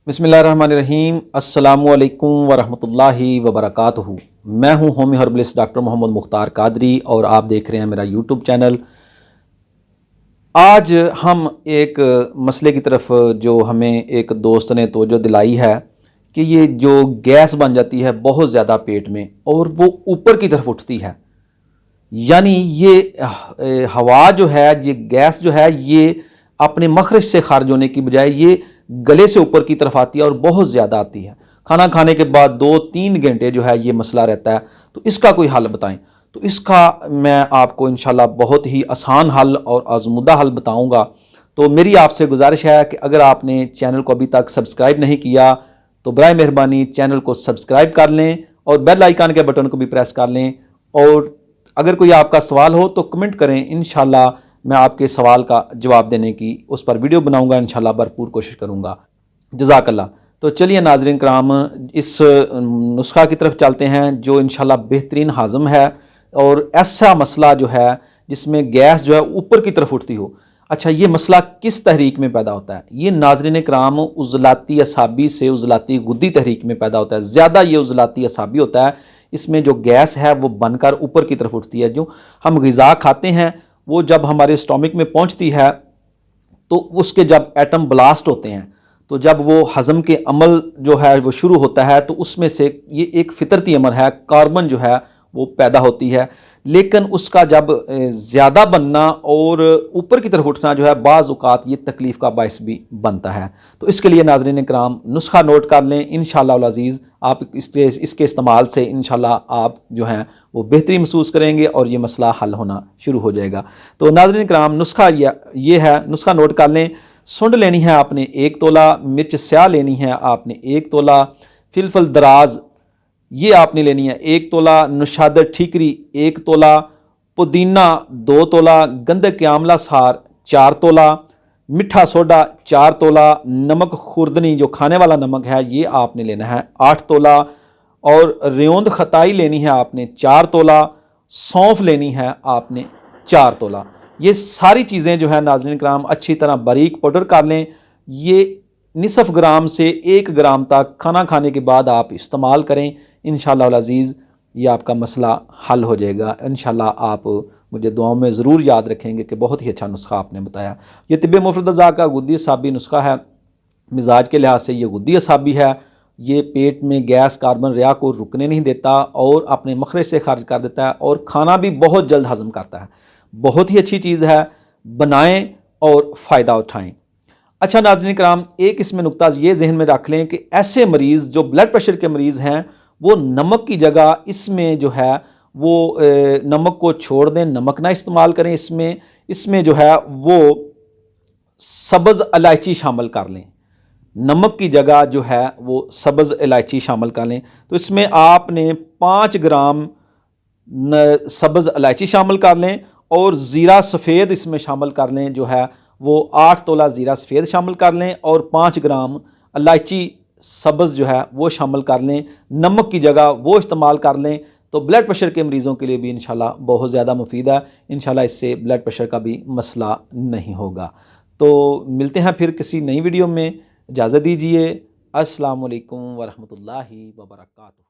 बिस्मिल्लाहिर्रहमानिर्रहीम अस्सलामुअलैकुम वरहमतुल्लाहि वबरकातुहू। मैं हूं होमी हर्बलिस्ट डॉक्टर मोहम्मद मुख्तार कादरी और आप देख रहे हैं मेरा यूट्यूब चैनल। आज हम एक मसले की तरफ जो हमें एक दोस्त ने तवज्जो दिलाई है कि ये जो गैस बन जाती है बहुत ज़्यादा पेट में और वो ऊपर की तरफ उठती है, यानी ये हवा जो है, ये गैस जो है, ये अपने मखरज से खारिज होने की बजाय ये गले से ऊपर की तरफ आती है और बहुत ज़्यादा आती है। खाना खाने के बाद 2-3 घंटे जो है ये मसला रहता है। तो इसका कोई हल बताएं। तो इसका मैं आपको इंशाल्लाह बहुत ही आसान हल और आजमुदा हल बताऊंगा। तो मेरी आपसे गुजारिश है कि अगर आपने चैनल को अभी तक सब्सक्राइब नहीं किया तो बराए मेहरबानी चैनल को सब्सक्राइब कर लें और बेल आइकन के बटन को भी प्रेस कर लें। और अगर कोई आपका सवाल हो तो कमेंट करें, इंशाल्लाह मैं आपके सवाल का जवाब देने की उस पर वीडियो बनाऊंगा, इंशाल्लाह भरपूर कोशिश करूंगा। जज़ाकल्लाह। तो चलिए नाज़रीन कराम, इस नुस्खा की तरफ चलते हैं जो इंशाल्लाह बेहतरीन हाज़म है और ऐसा मसला जो है जिसमें गैस जो है ऊपर की तरफ उठती हो। अच्छा, ये मसला किस तहरीक में पैदा होता है? ये नाज़रीन कराम उज़लाती असाबी से उज़लाती गुद्दी तहरीक में पैदा होता है। ज़्यादा ये उज़लाती असाबी होता है। इसमें जो गैस है वो बनकर ऊपर की तरफ उठती है। जो हम ग़िज़ा खाते हैं वो जब हमारे स्टोमिक में पहुंचती है तो उसके जब एटम ब्लास्ट होते हैं, तो जब वो हज़म के अमल जो है वो शुरू होता है तो उसमें से ये एक फितरती अमल है, कार्बन जो है वो पैदा होती है। लेकिन उसका जब ज़्यादा बनना और ऊपर की तरफ उठना जो है बाज़ औक़ात ये तकलीफ़ का बायस भी बनता है। तो इसके लिए नाज़रीन कराम नुस्खा नोट कर लें। इंशाअल्लाह अज़ीज़ आप इसके इस्तेमाल से इंशाअल्लाह आप जो हैं वो बेहतरी महसूस करेंगे और ये मसला हल होना शुरू हो जाएगा। तो नाज़रीन कराम नुस्खा ये है, नुस्खा नोट कर लें। सुंड लेनी है आपने 1 तोला, मिर्च स्याह लेनी है आपने 1 तोला, फिलफल दराज ये आपने लेनी है 1 तोला, नुशादर ठीकरी 1 तोला, पुदीना 2 तोला, गंधक के आंवला सार 4 तोला, मीठा सोडा 4 तोला, नमक खुर्दनी जो खाने वाला नमक है ये आपने लेना है 8 तोला, और रेंद खताई लेनी है आपने 4 तोला, सौंफ लेनी है आपने 4 तोला। ये सारी चीज़ें जो है नाज़रीन कराम अच्छी तरह बारीक पाउडर कर लें। ये निसफ ग्राम से 1 ग्राम तक खाना खाने के बाद आप इस्तेमाल करें। इंशाअल्लाह अज़ीज़ ये आपका मसला हल हो जाएगा। इंशाअल्लाह आप मुझे दुआओं में ज़रूर याद रखेंगे कि बहुत ही अच्छा नुस्खा आपने बताया। ये तिब्बे मुफ़रद अज़ा का गुद्दी असाबी नुस्खा है। मिजाज के लिहाज से ये गुद्दी असाबी है। ये पेट में गैस कार्बन रिया को रुकने नहीं देता और अपने मखरज से खारिज कर देता है और खाना भी बहुत जल्द हज़म करता है। बहुत ही अच्छी चीज़ है, बनाएं और फ़ायदा उठाएं। अच्छा नाज़रीन कराम, एक इसमें नुक्ता ये जहन में रख लें कि ऐसे मरीज़ जो ब्लड प्रेशर के मरीज़ हैं वो नमक की जगह इसमें जो है वो नमक को छोड़ दें, नमक ना इस्तेमाल करें। इसमें जो है वो सब्ज़ इलायची शामिल कर लें। नमक की जगह जो है वो सब्ज़ इलायची शामिल कर लें। तो इसमें आपने 5 ग्राम सब्ज़ इलायची शामिल कर लें और ज़ीरा सफ़ेद इसमें शामिल कर लें, जो है वो 8 तोला ज़ीरा सफ़ेद शामिल कर लें और 5 ग्राम इलायची सब्ज़ जो है वो शामिल कर लें। नमक की जगह वो इस्तेमाल कर लें। तो ब्लड प्रेशर के मरीज़ों के लिए भी इंशाल्लाह बहुत ज़्यादा मुफीद है। इंशाल्लाह इससे ब्लड प्रेशर का भी मसला नहीं होगा। तो मिलते हैं फिर किसी नई वीडियो में। इजाज़त दीजिए। अस्सलामु अलैकुम वरहमतुल्लाहि वबरकातुहू।